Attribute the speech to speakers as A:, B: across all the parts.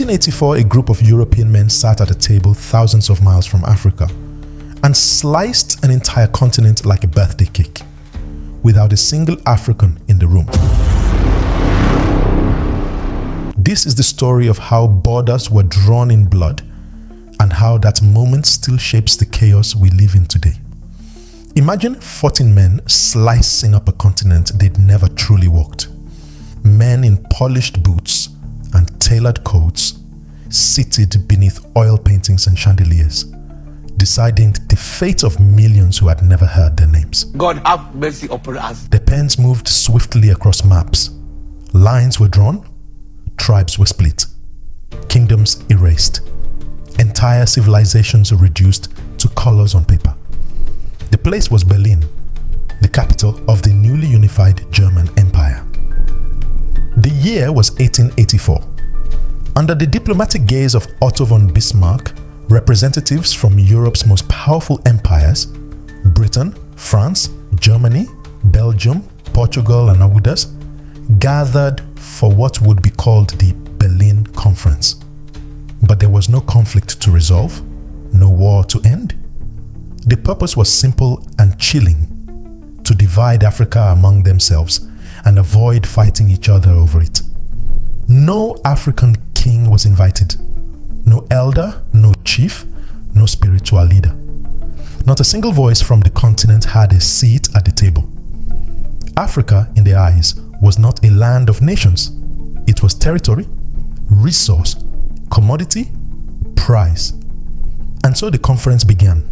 A: 1884, a group of European men sat at a table thousands of miles from Africa and sliced an entire continent like a birthday cake, without a single African in the room. This is the story of how borders were drawn in blood and how that moment still shapes the chaos we live in today. Imagine 14 men slicing up a continent they'd never truly walked. Men in polished boots and tailored coats, seated beneath oil paintings and chandeliers, deciding the fate of millions who had never heard their names.
B: God have mercy upon us.
A: The pens moved swiftly across maps. Lines were drawn, tribes were split, kingdoms erased, entire civilizations were reduced to colors on paper. The place was Berlin, the capital of the newly unified German Empire. The year was 1884. Under the diplomatic gaze of Otto von Bismarck, representatives from Europe's most powerful empires, Britain, France, Germany, Belgium, Portugal, and others, gathered for what would be called the Berlin Conference. But there was no conflict to resolve, no war to end. The purpose was simple and chilling: to divide Africa among themselves and avoid fighting each other over it. No African king was invited. No elder, no chief, no spiritual leader. Not a single voice from the continent had a seat at the table. Africa, in their eyes, was not a land of nations. It was territory, resource, commodity, prize. And so the conference began.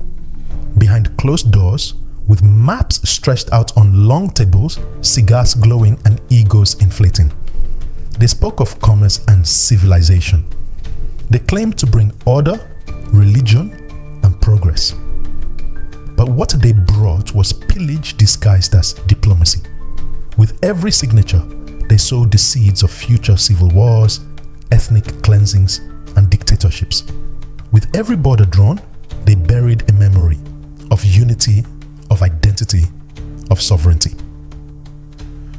A: Behind closed doors, with maps stretched out on long tables, cigars glowing and egos inflating. They spoke of commerce and civilization. They claimed to bring order, religion, and progress. But what they brought was pillage disguised as diplomacy. With every signature, they sowed the seeds of future civil wars, ethnic cleansings, and dictatorships. With every border drawn, they buried a memory of unity, of identity, of sovereignty.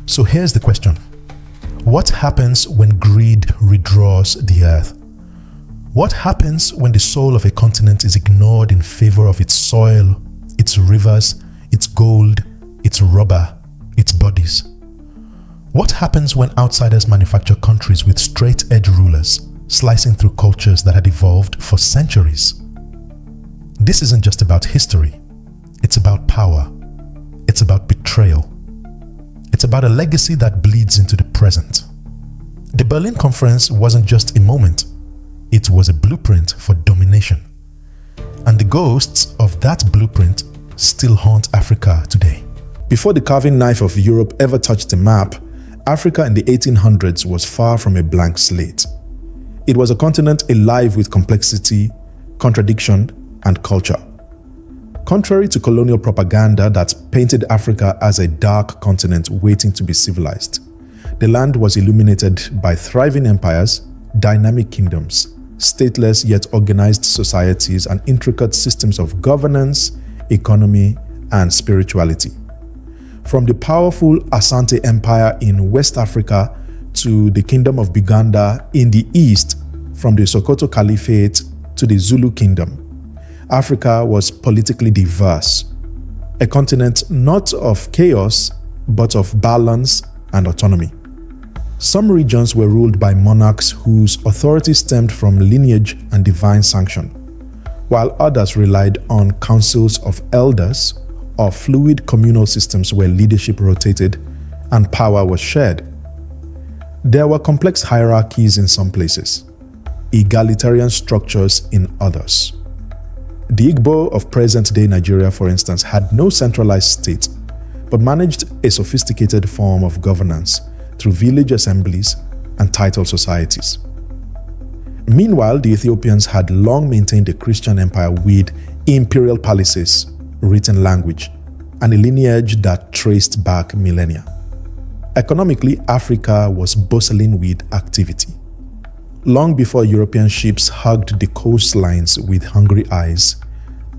A: So here's the question. What happens when greed redraws the earth? What happens when the soul of a continent is ignored in favor of its soil, its rivers, its gold, its rubber, its bodies? What happens when outsiders manufacture countries with straight-edge rulers, slicing through cultures that had evolved for centuries? This isn't just about history. It's about power. It's about betrayal. It's about a legacy that bleeds into the present. The Berlin Conference wasn't just a moment. It was a blueprint for domination. And the ghosts of that blueprint still haunt Africa today. Before the carving knife of Europe ever touched the map, Africa in the 1800s was far from a blank slate. It was a continent alive with complexity, contradiction, and culture. Contrary to colonial propaganda that painted Africa as a dark continent waiting to be civilized, the land was illuminated by thriving empires, dynamic kingdoms, stateless yet organized societies, and intricate systems of governance, economy, and spirituality. From the powerful Asante Empire in West Africa to the Kingdom of Buganda in the east, from the Sokoto Caliphate to the Zulu Kingdom, Africa was politically diverse, a continent not of chaos, but of balance and autonomy. Some regions were ruled by monarchs whose authority stemmed from lineage and divine sanction, while others relied on councils of elders or fluid communal systems where leadership rotated and power was shared. There were complex hierarchies in some places, egalitarian structures in others. The Igbo of present-day Nigeria, for instance, had no centralized state, but managed a sophisticated form of governance through village assemblies and title societies. Meanwhile, the Ethiopians had long maintained a Christian empire with imperial palaces, written language, and a lineage that traced back millennia. Economically, Africa was bustling with activity. Long before European ships hugged the coastlines with hungry eyes,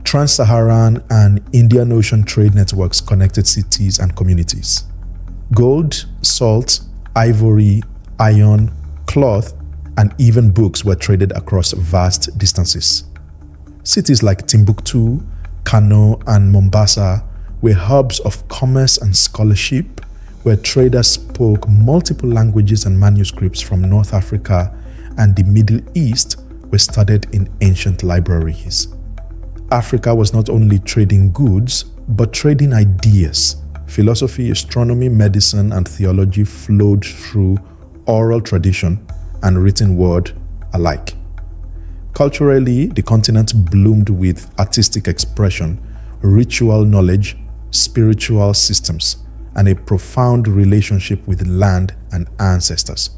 A: Trans-Saharan and Indian Ocean trade networks connected cities and communities. Gold, salt, ivory, iron, cloth, and even books were traded across vast distances. Cities like Timbuktu, Kano, and Mombasa were hubs of commerce and scholarship, where traders spoke multiple languages and manuscripts from North Africa and the Middle East were studied in ancient libraries. Africa was not only trading goods, but trading ideas. Philosophy, astronomy, medicine, and theology flowed through oral tradition and written word alike. Culturally, the continent bloomed with artistic expression, ritual knowledge, spiritual systems, and a profound relationship with land and ancestors.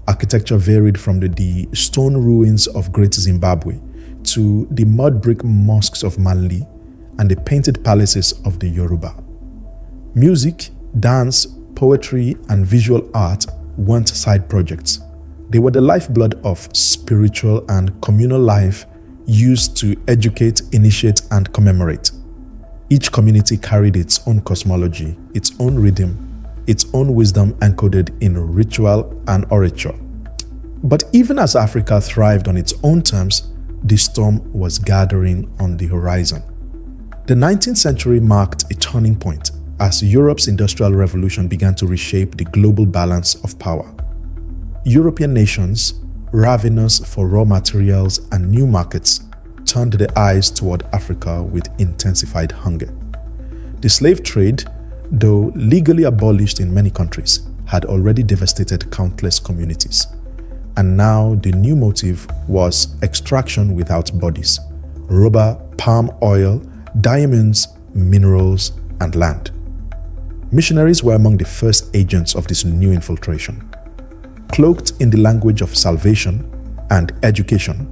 A: Architecture varied from the stone ruins of Great Zimbabwe to the mud brick mosques of Mali and the painted palaces of the Yoruba. Music, dance, poetry, and visual art weren't side projects. They were the lifeblood of spiritual and communal life used to educate, initiate, and commemorate. Each community carried its own cosmology, its own rhythm, its own wisdom encoded in ritual and orature. But even as Africa thrived on its own terms, the storm was gathering on the horizon. The 19th century marked a turning point as Europe's Industrial Revolution began to reshape the global balance of power. European nations, ravenous for raw materials and new markets, turned their eyes toward Africa with intensified hunger. The slave trade, though legally abolished in many countries, had already devastated countless communities. And now the new motive was extraction without bodies: rubber, palm oil, diamonds, minerals, and land. Missionaries were among the first agents of this new infiltration. Cloaked in the language of salvation and education,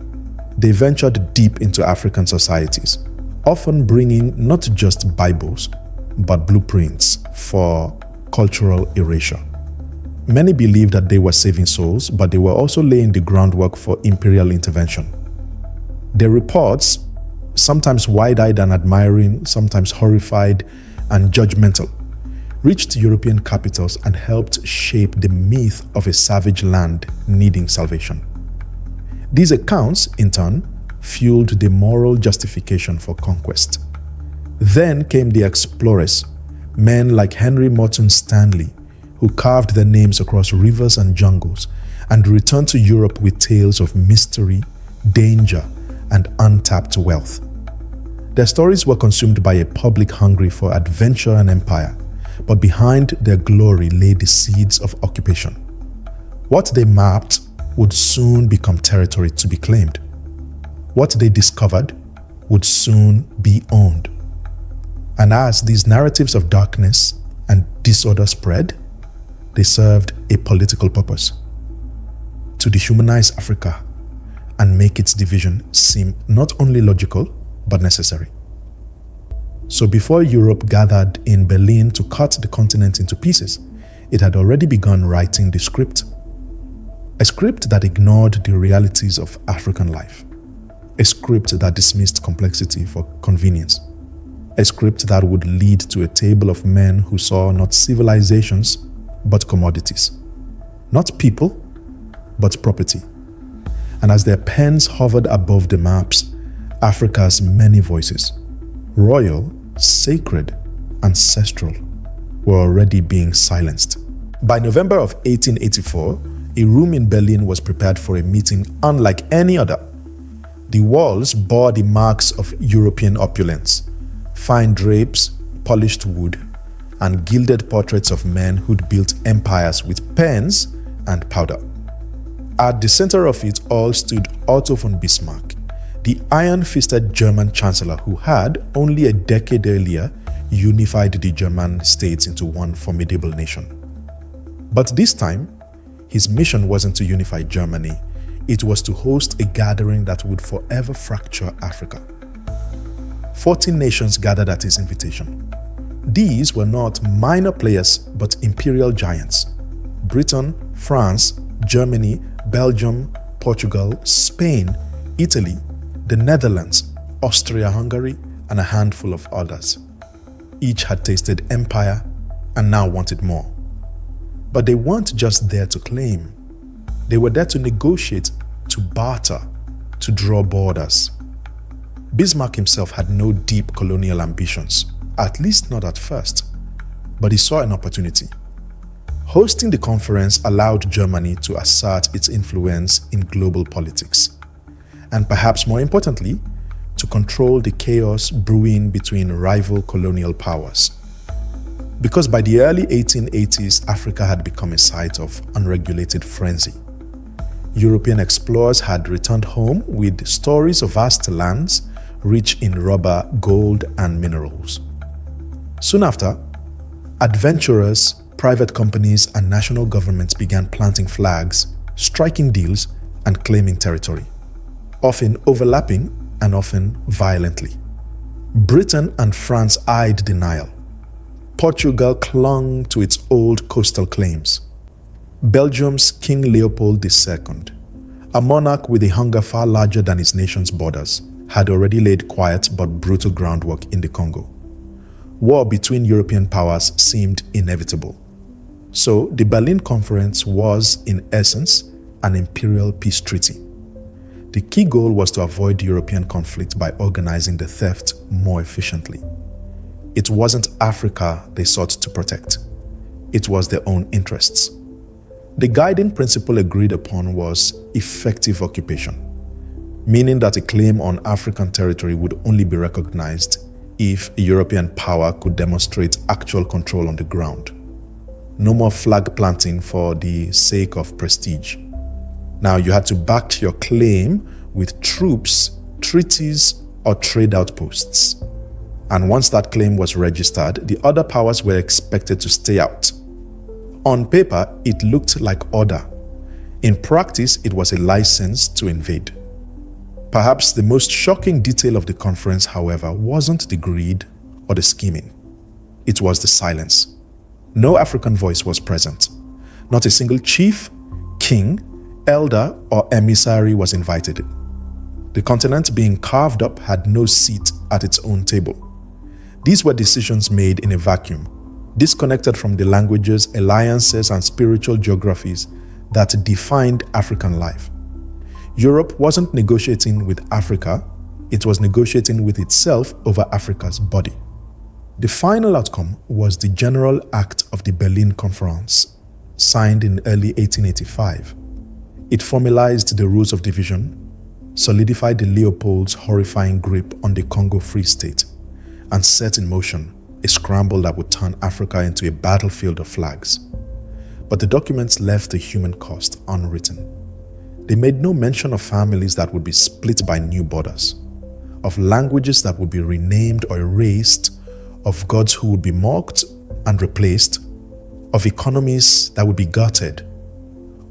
A: they ventured deep into African societies, often bringing not just Bibles, but blueprints for cultural erasure. Many believed that they were saving souls, but they were also laying the groundwork for imperial intervention. Their reports, sometimes wide-eyed and admiring, sometimes horrified and judgmental, reached European capitals and helped shape the myth of a savage land needing salvation. These accounts, in turn, fueled the moral justification for conquest. Then came the explorers, men like Henry Morton Stanley, who carved their names across rivers and jungles and returned to Europe with tales of mystery, danger, and untapped wealth. Their stories were consumed by a public hungry for adventure and empire, but behind their glory lay the seeds of occupation. What they mapped would soon become territory to be claimed. What they discovered would soon be owned. And as these narratives of darkness and disorder spread, they served a political purpose: to dehumanize Africa and make its division seem not only logical, but necessary. So before Europe gathered in Berlin to cut the continent into pieces, it had already begun writing the script. A script that ignored the realities of African life. A script that dismissed complexity for convenience. A script that would lead to a table of men who saw not civilizations, but commodities. Not people, but property. And as their pens hovered above the maps, Africa's many voices, royal, sacred, ancestral, were already being silenced. By November of 1884, a room in Berlin was prepared for a meeting unlike any other. The walls bore the marks of European opulence: fine drapes, polished wood, and gilded portraits of men who'd built empires with pens and powder. At the center of it all stood Otto von Bismarck, the iron-fisted German chancellor who had, only a decade earlier, unified the German states into one formidable nation. But this time, his mission wasn't to unify Germany, it was to host a gathering that would forever fracture Africa. 14 nations gathered at his invitation. These were not minor players, but imperial giants: Britain, France, Germany, Belgium, Portugal, Spain, Italy, the Netherlands, Austria-Hungary, and a handful of others. Each had tasted empire and now wanted more. But they weren't just there to claim. They were there to negotiate, to barter, to draw borders. Bismarck himself had no deep colonial ambitions, at least not at first, but he saw an opportunity. Hosting the conference allowed Germany to assert its influence in global politics, and perhaps more importantly, to control the chaos brewing between rival colonial powers. Because by the early 1880s, Africa had become a site of unregulated frenzy. European explorers had returned home with stories of vast lands rich in rubber, gold, and minerals. Soon after, adventurers, private companies, and national governments began planting flags, striking deals, and claiming territory, often overlapping and often violently. Britain and France eyed denial. Portugal clung to its old coastal claims. Belgium's King Leopold II, a monarch with a hunger far larger than his nation's borders, had already laid quiet but brutal groundwork in the Congo. War between European powers seemed inevitable. So the Berlin Conference was, in essence, an imperial peace treaty. The key goal was to avoid European conflict by organizing the theft more efficiently. It wasn't Africa they sought to protect. It was their own interests. The guiding principle agreed upon was effective occupation, meaning that a claim on African territory would only be recognized if a European power could demonstrate actual control on the ground. No more flag planting for the sake of prestige. Now you had to back your claim with troops, treaties, or trade outposts. And once that claim was registered, the other powers were expected to stay out. On paper, it looked like order. In practice, it was a license to invade. Perhaps the most shocking detail of the conference, however, wasn't the greed or the scheming. It was the silence. No African voice was present. Not a single chief, king, elder, or emissary was invited. The continent being carved up had no seat at its own table. These were decisions made in a vacuum, disconnected from the languages, alliances, and spiritual geographies that defined African life. Europe wasn't negotiating with Africa, it was negotiating with itself over Africa's body. The final outcome was the General Act of the Berlin Conference, signed in early 1885. It formalized the rules of division, solidified the Leopold's horrifying grip on the Congo Free State, and set in motion a scramble that would turn Africa into a battlefield of flags. But the documents left the human cost unwritten. They made no mention of families that would be split by new borders, of languages that would be renamed or erased, of gods who would be mocked and replaced, of economies that would be gutted,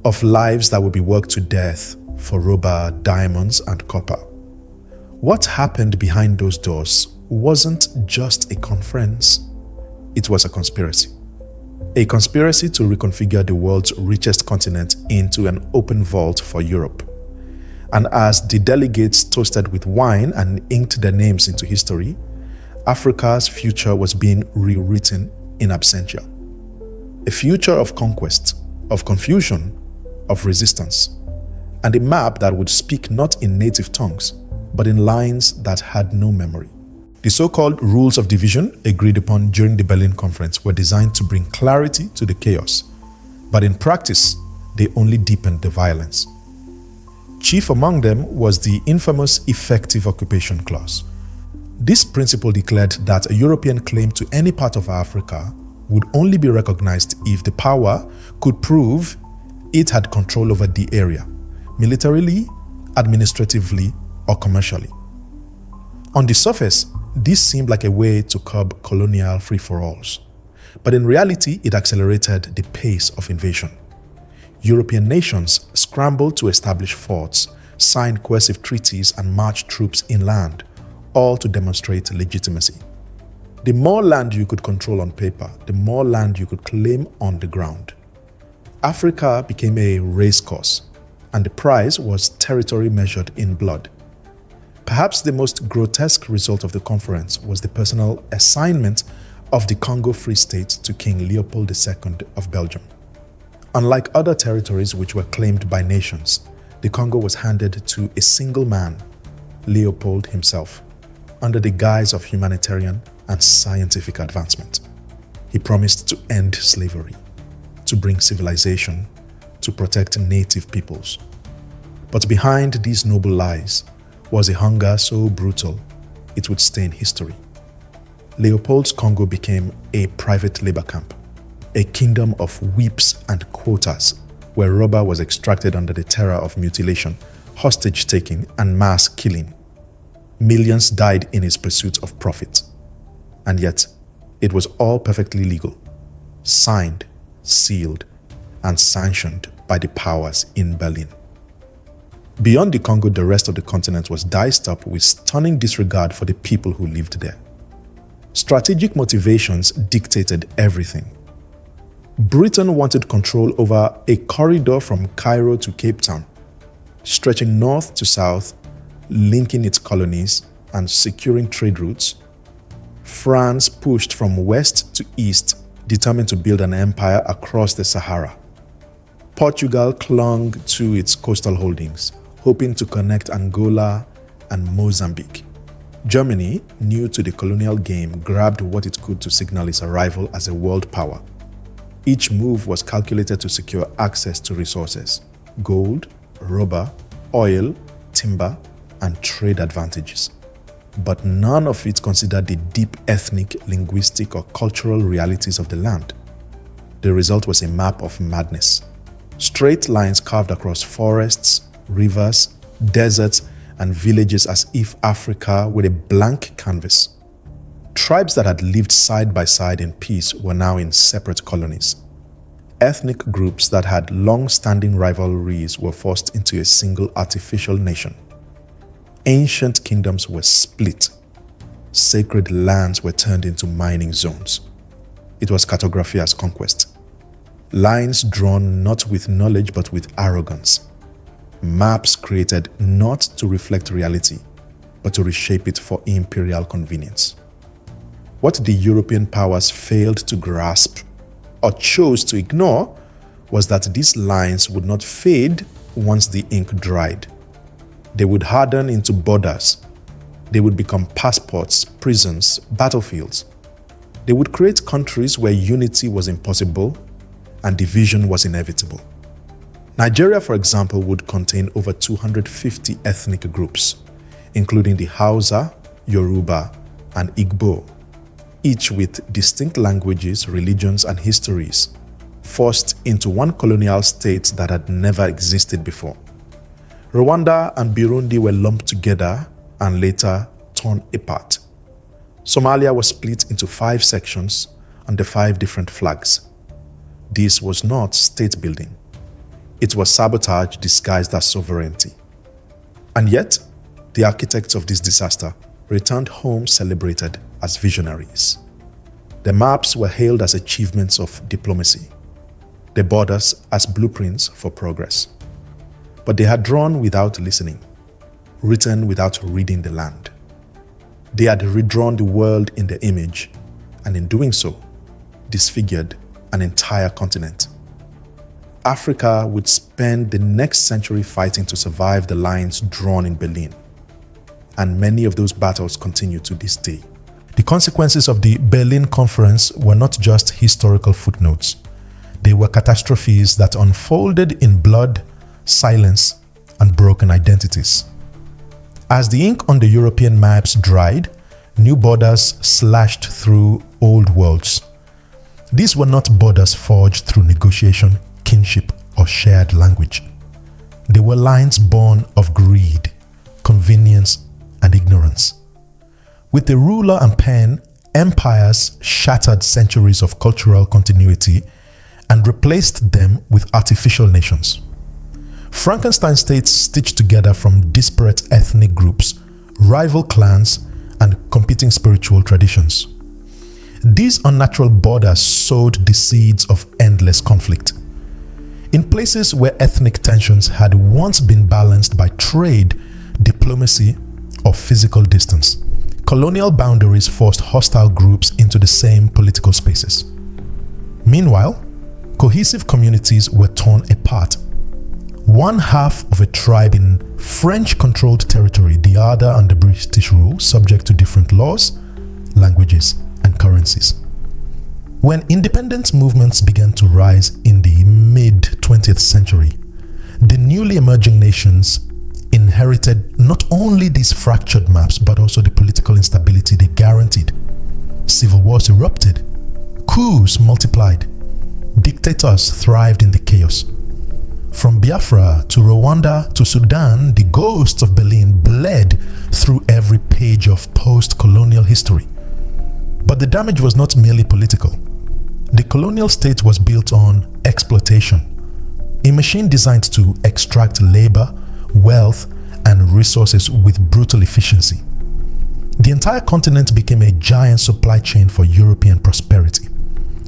A: of lives that would be worked to death for rubber, diamonds, and copper. What happened behind those doors wasn't just a conference, it was a conspiracy. A conspiracy to reconfigure the world's richest continent into an open vault for Europe. And as the delegates toasted with wine and inked their names into history, Africa's future was being rewritten in absentia. A future of conquest, of confusion, of resistance, and a map that would speak not in native tongues, but in lines that had no memory. The so-called rules of division agreed upon during the Berlin Conference were designed to bring clarity to the chaos, but in practice, they only deepened the violence. Chief among them was the infamous effective occupation clause. This principle declared that a European claim to any part of Africa would only be recognized if the power could prove it had control over the area, militarily, administratively, or commercially. On the surface, this seemed like a way to curb colonial free-for-alls, but in reality, it accelerated the pace of invasion. European nations scrambled to establish forts, sign coercive treaties, and march troops inland, all to demonstrate legitimacy. The more land you could control on paper, the more land you could claim on the ground. Africa became a racecourse, and the prize was territory measured in blood. Perhaps the most grotesque result of the conference was the personal assignment of the Congo Free State to King Leopold II of Belgium. Unlike other territories which were claimed by nations, the Congo was handed to a single man, Leopold himself, under the guise of humanitarian and scientific advancement. He promised to end slavery, to bring civilization, to protect native peoples. But behind these noble lies was a hunger so brutal it would stain history. Leopold's Congo became a private labor camp, a kingdom of whips and quotas, where rubber was extracted under the terror of mutilation, hostage-taking, and mass killing. Millions died in his pursuit of profit. And yet, it was all perfectly legal, signed, sealed, and sanctioned by the powers in Berlin. Beyond the Congo, the rest of the continent was diced up with stunning disregard for the people who lived there. Strategic motivations dictated everything. Britain wanted control over a corridor from Cairo to Cape Town, stretching north to south, linking its colonies and securing trade routes. France pushed from west to east, determined to build an empire across the Sahara. Portugal clung to its coastal holdings, hoping to connect Angola and Mozambique. Germany, new to the colonial game, grabbed what it could to signal its arrival as a world power. Each move was calculated to secure access to resources: gold, rubber, oil, timber, and trade advantages. But none of it considered the deep ethnic, linguistic, or cultural realities of the land. The result was a map of madness. Straight lines carved across forests, rivers, deserts, and villages as if Africa were a blank canvas. Tribes that had lived side by side in peace were now in separate colonies. Ethnic groups that had long-standing rivalries were forced into a single artificial nation. Ancient kingdoms were split. Sacred lands were turned into mining zones. It was cartography as conquest. Lines drawn not with knowledge but with arrogance. Maps created not to reflect reality, but to reshape it for imperial convenience. What the European powers failed to grasp or chose to ignore was that these lines would not fade once the ink dried. They would harden into borders. They would become passports, prisons, battlefields. They would create countries where unity was impossible and division was inevitable. Nigeria, for example, would contain over 250 ethnic groups, including the Hausa, Yoruba, and Igbo, each with distinct languages, religions, and histories, forced into one colonial state that had never existed before. Rwanda and Burundi were lumped together and later torn apart. Somalia was split into 5 sections under 5 different flags. This was not state building. It was sabotage disguised as sovereignty. And yet, the architects of this disaster returned home celebrated as visionaries. The maps were hailed as achievements of diplomacy, the borders as blueprints for progress. But they had drawn without listening, written without reading the land. They had redrawn the world in their image, and in doing so, disfigured an entire continent. Africa would spend the next century fighting to survive the lines drawn in Berlin. And many of those battles continue to this day. The consequences of the Berlin Conference were not just historical footnotes. They were catastrophes that unfolded in blood, silence, and broken identities. As the ink on the European maps dried, new borders slashed through old worlds. These were not borders forged through negotiation, kinship, or shared language. They were lines born of greed, convenience, and ignorance. With the ruler and pen, empires shattered centuries of cultural continuity and replaced them with artificial nations. Frankenstein states stitched together from disparate ethnic groups, rival clans, and competing spiritual traditions. These unnatural borders sowed the seeds of endless conflict. In places where ethnic tensions had once been balanced by trade, diplomacy, or physical distance, colonial boundaries forced hostile groups into the same political spaces. Meanwhile, Cohesive communities were torn apart. One half of a tribe in French-controlled territory, the other under British rule, subject to different laws, languages, and currencies. When independence movements began to rise in the mid-20th century, the newly emerging nations inherited not only these fractured maps, but also the political instability they guaranteed. Civil wars erupted, coups multiplied, dictators thrived in the chaos. From Biafra to Rwanda to Sudan, the ghosts of Berlin bled through every page of post-colonial history. But the damage was not merely political. The colonial state was built on exploitation, a machine designed to extract labor, wealth, and resources with brutal efficiency. The entire continent became a giant supply chain for European prosperity.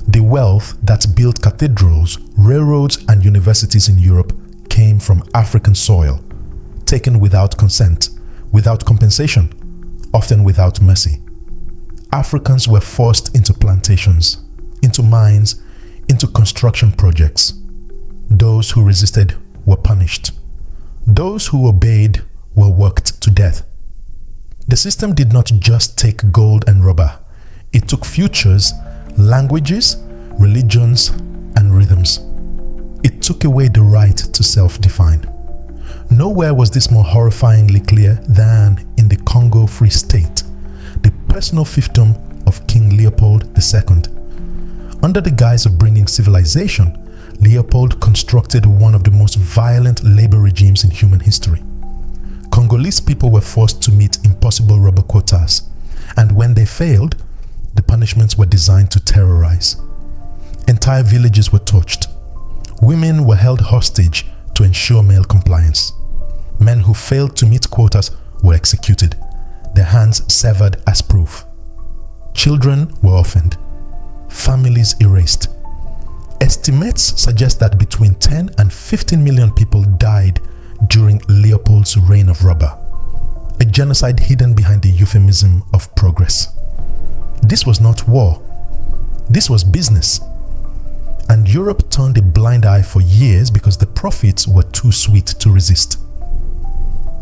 A: The wealth that built cathedrals, railroads, and universities in Europe came from African soil, taken without consent, without compensation, often without mercy. Africans were forced into plantations, into mines, into construction projects. Those who resisted were punished. Those who obeyed were worked to death. The system did not just take gold and rubber. It took futures, languages, religions, and rhythms. It took away the right to self-define. Nowhere was this more horrifyingly clear than in the Congo Free State, the personal fiefdom of King Leopold II. Under the guise of bringing civilization, Leopold constructed one of the most violent labor regimes in human history. Congolese people were forced to meet impossible rubber quotas, and when they failed, the punishments were designed to terrorize. Entire villages were torched. Women were held hostage to ensure male compliance. Men who failed to meet quotas were executed, their hands severed as proof. Children were orphaned, families erased. Estimates suggest that between 10 and 15 million people died during Leopold's reign of rubber, a genocide hidden behind the euphemism of progress. This was not war. This was business. And Europe turned a blind eye for years because the profits were too sweet to resist.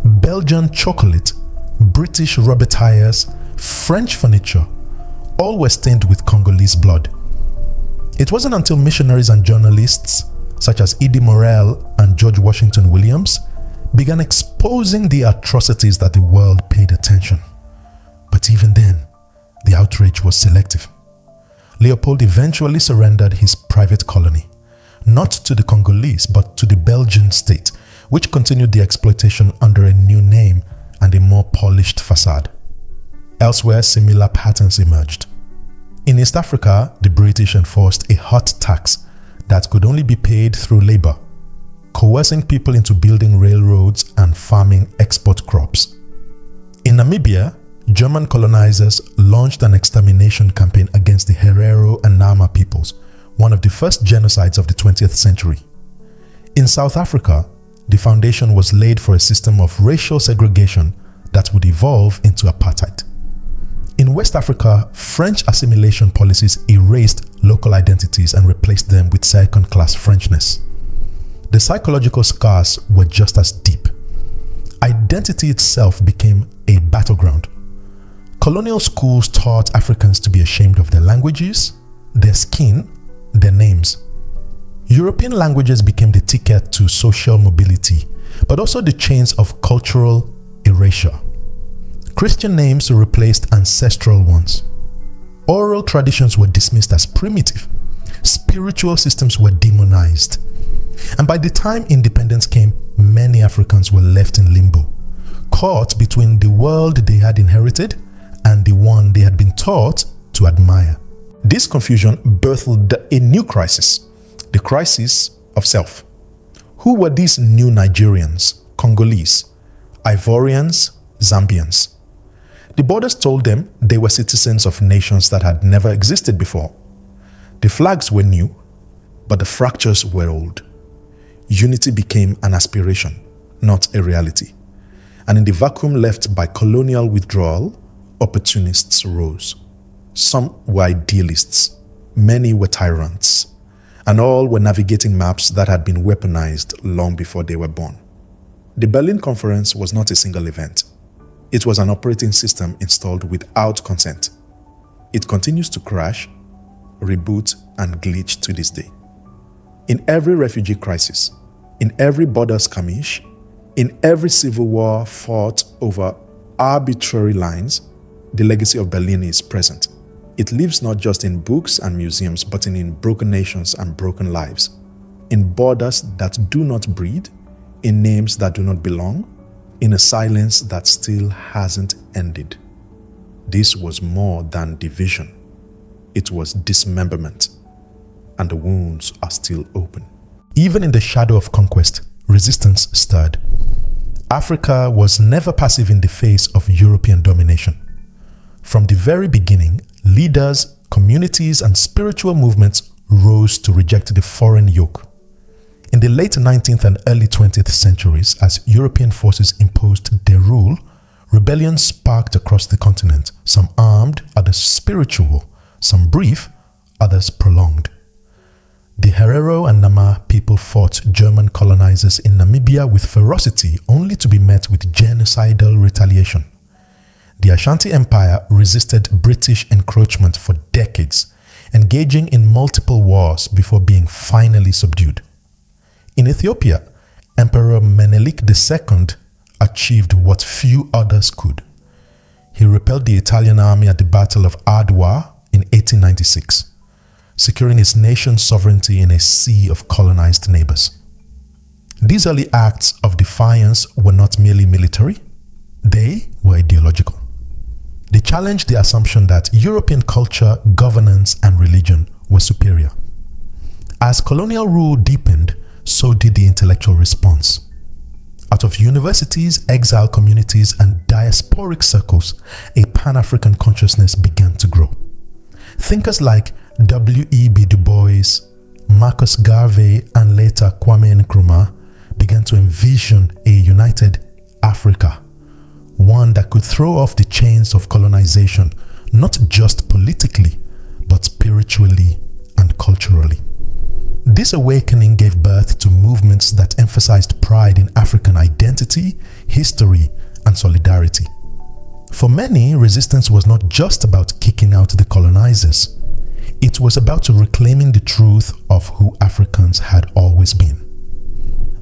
A: Belgian chocolate, British rubber tires, French furniture, all were stained with Congolese blood. It wasn't until missionaries and journalists such as Edie Morel and George Washington Williams began exposing the atrocities that the world paid attention. But even then, the outrage was selective. Leopold eventually surrendered his private colony, not to the Congolese but to the Belgian state, which continued the exploitation under a new name and a more polished facade. Elsewhere, similar patterns emerged. In East Africa, the British enforced a hot tax that could only be paid through labor, coercing people into building railroads and farming export crops. In Namibia, German colonizers launched an extermination campaign against the Herero and Nama peoples, one of the first genocides of the 20th century. In South Africa, the foundation was laid for a system of racial segregation that would evolve into apartheid. In West Africa, French assimilation policies erased local identities and replaced them with second-class Frenchness. The psychological scars were just as deep. Identity itself became a battleground. Colonial schools taught Africans to be ashamed of their languages, their skin, their names. European languages became the ticket to social mobility, but also the chains of cultural erasure. Christian names replaced ancestral ones. Oral traditions were dismissed as primitive. Spiritual systems were demonized. And by the time independence came, many Africans were left in limbo, caught between the world they had inherited and the one they had been taught to admire. This confusion birthed a new crisis, the crisis of self. Who were these new Nigerians, Congolese, Ivorians, Zambians? The borders told them they were citizens of nations that had never existed before. The flags were new, but the fractures were old. Unity became an aspiration, not a reality. And in the vacuum left by colonial withdrawal, opportunists rose. Some were idealists, many were tyrants, and all were navigating maps that had been weaponized long before they were born. The Berlin Conference was not a single event. It was an operating system installed without consent. It continues to crash, reboot, and glitch to this day. In every refugee crisis, in every border skirmish, in every civil war fought over arbitrary lines, the legacy of Berlin is present. It lives not just in books and museums, but in broken nations and broken lives, in borders that do not breed, in names that do not belong, in a silence that still hasn't ended. This was more than division. It was dismemberment, and the wounds are still open. Even in the shadow of conquest, resistance stirred. Africa was never passive in the face of European domination. From the very beginning, leaders, communities, and spiritual movements rose to reject the foreign yoke. In the late 19th and early 20th centuries, as European forces imposed their rule, rebellions sparked across the continent, some armed, others spiritual, some brief, others prolonged. The Herero and Nama people fought German colonizers in Namibia with ferocity, only to be met with genocidal retaliation. The Ashanti Empire resisted British encroachment for decades, engaging in multiple wars before being finally subdued. In Ethiopia, Emperor Menelik II achieved what few others could. He repelled the Italian army at the Battle of Adwa in 1896, securing his nation's sovereignty in a sea of colonized neighbors. These early acts of defiance were not merely military, they were ideological. They challenged the assumption that European culture, governance, and religion were superior. As colonial rule deepened, so did the intellectual response. Out of universities, exile communities, and diasporic circles, a Pan-African consciousness began to grow. Thinkers like W.E.B. Du Bois, Marcus Garvey, and later Kwame Nkrumah began to envision a united Africa, one that could throw off the chains of colonization, not just politically, but spiritually and culturally. This awakening gave birth to movements that emphasized pride in African identity, history, and solidarity. For many, resistance was not just about kicking out the colonizers. It was about reclaiming the truth of who Africans had always been.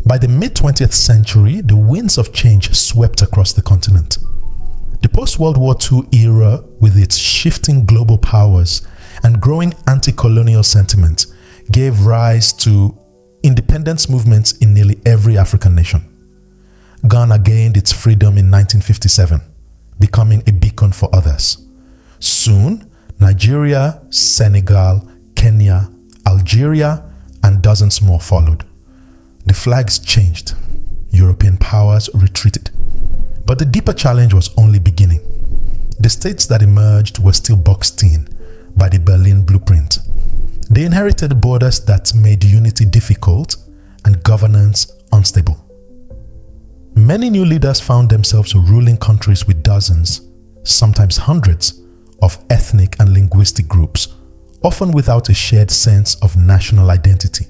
A: By the mid-20th century, the winds of change swept across the continent. The post-World War II era, with its shifting global powers and growing anti-colonial sentiment, gave rise to independence movements in nearly every African nation. Ghana gained its freedom in 1957, becoming a beacon for others. Soon, Nigeria, Senegal, Kenya, Algeria, and dozens more followed. The flags changed. European powers retreated. But the deeper challenge was only beginning. The states that emerged were still boxed in by the Berlin Blueprint. They inherited borders that made unity difficult and governance unstable. Many new leaders found themselves ruling countries with dozens, sometimes hundreds, of ethnic and linguistic groups, often without a shared sense of national identity.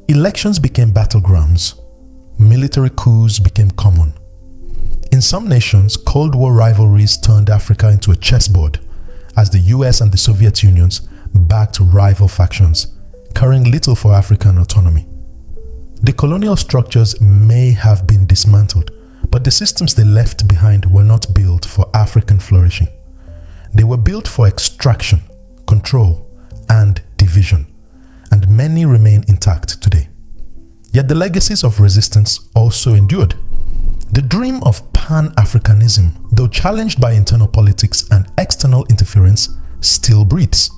A: Elections became battlegrounds. Military coups became common. In some nations, Cold War rivalries turned Africa into a chessboard as the US and the Soviet Unions backed rival factions, caring little for African autonomy. The colonial structures may have been dismantled, but the systems they left behind were not built for African flourishing. They were built for extraction, control, and division, and many remain intact today. Yet the legacies of resistance also endured. The dream of Pan-Africanism, though challenged by internal politics and external interference, still breathes.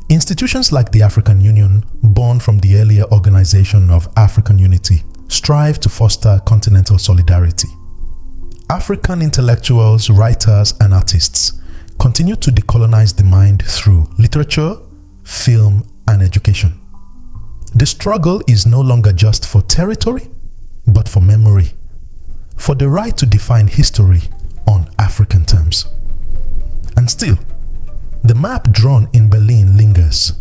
A: Institutions like the African Union, born from the earlier Organization of African Unity, strive to foster continental solidarity. African intellectuals, writers, and artists continue to decolonize the mind through literature, film, and education. The struggle is no longer just for territory, but for memory, for the right to define history on African terms. And still, the map drawn in Berlin lingers.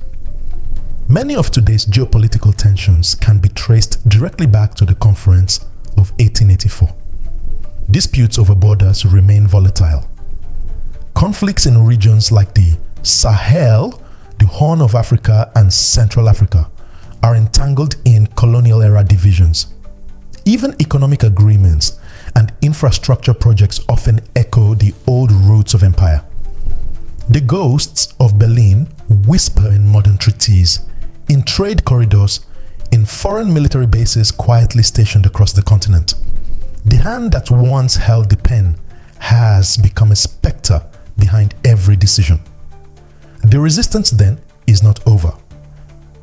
A: Many of today's geopolitical tensions can be traced directly back to the conference of 1884. Disputes over borders remain volatile. Conflicts in regions like the Sahel, the Horn of Africa, and Central Africa are entangled in colonial-era divisions. Even economic agreements and infrastructure projects often echo the old roots of empire. The ghosts of Berlin whisper in modern treaties, in trade corridors, in foreign military bases quietly stationed across the continent. The hand that once held the pen has become a specter behind every decision. The resistance then is not over.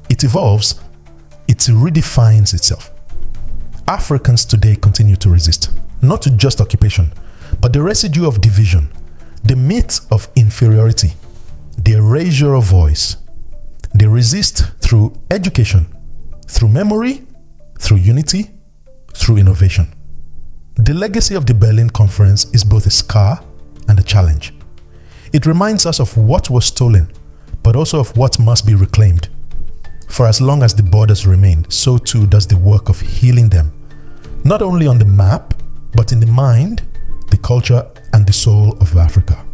A: It evolves, it redefines itself. Africans today continue to resist, not to just occupation, but the residue of division, the myth of inferiority, the erasure of voice. They resist through education, through memory, through unity, through innovation. The legacy of the Berlin Conference is both a scar and a challenge. It reminds us of what was stolen, but also of what must be reclaimed. For as long as the borders remain, so too does the work of healing them, not only on the map, but in the mind, the culture, and the soul of Africa.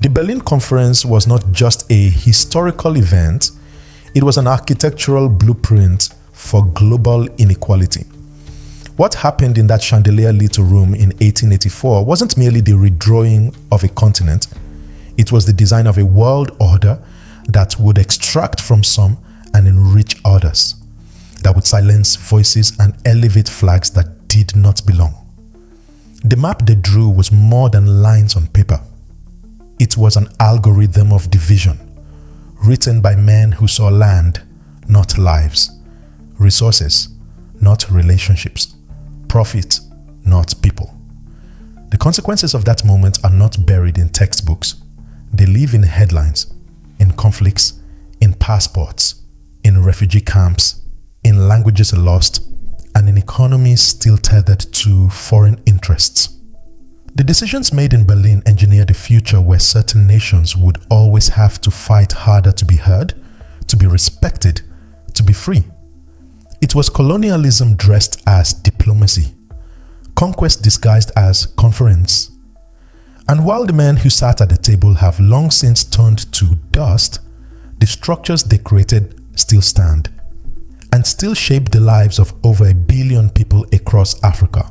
A: The Berlin Conference was not just a historical event, it was an architectural blueprint for global inequality. What happened in that chandelier-lit room in 1884 wasn't merely the redrawing of a continent, it was the design of a world order that would extract from some and enrich others, that would silence voices and elevate flags that did not belong. The map they drew was more than lines on paper. It was an algorithm of division, written by men who saw land, not lives, resources, not relationships, profit, not people. The consequences of that moment are not buried in textbooks. They live in headlines, in conflicts, in passports, in refugee camps, in languages lost, and in economies still tethered to foreign interests. The decisions made in Berlin engineered a future where certain nations would always have to fight harder to be heard, to be respected, to be free. It was colonialism dressed as diplomacy, conquest disguised as conference. And while the men who sat at the table have long since turned to dust, the structures they created still stand and still shape the lives of over 1 billion people across Africa.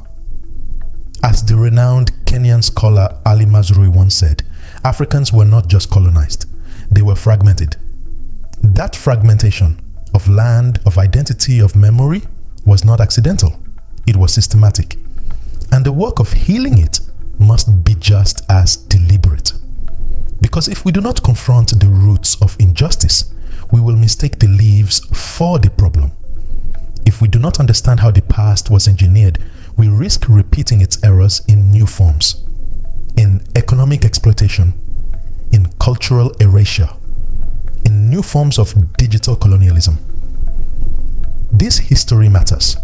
A: As the renowned Kenyan scholar Ali Mazrui once said, Africans were not just colonized, they were fragmented. That fragmentation of land, of identity, of memory was not accidental, it was systematic. And the work of healing it must be just as deliberate. Because if we do not confront the roots of injustice, we will mistake the leaves for the problem. If we do not understand how the past was engineered, we risk repeating its errors in new forms, in economic exploitation, in cultural erasure, in new forms of digital colonialism. This history matters,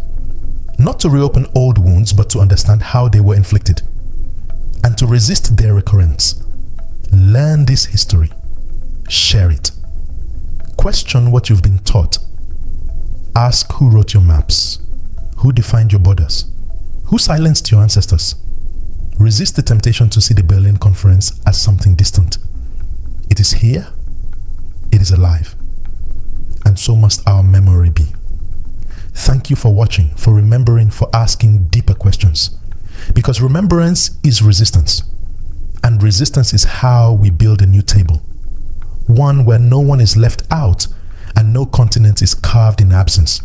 A: not to reopen old wounds, but to understand how they were inflicted, and to resist their recurrence. Learn this history, share it. Question what you've been taught. Ask who wrote your maps, who defined your borders, who silenced your ancestors. Resist the temptation to see the Berlin Conference as something distant. It is here, it is alive, and so must our memory be. Thank you for watching, for remembering, for asking deeper questions. Because remembrance is resistance, and resistance is how we build a new table. One where no one is left out and no continent is carved in absence.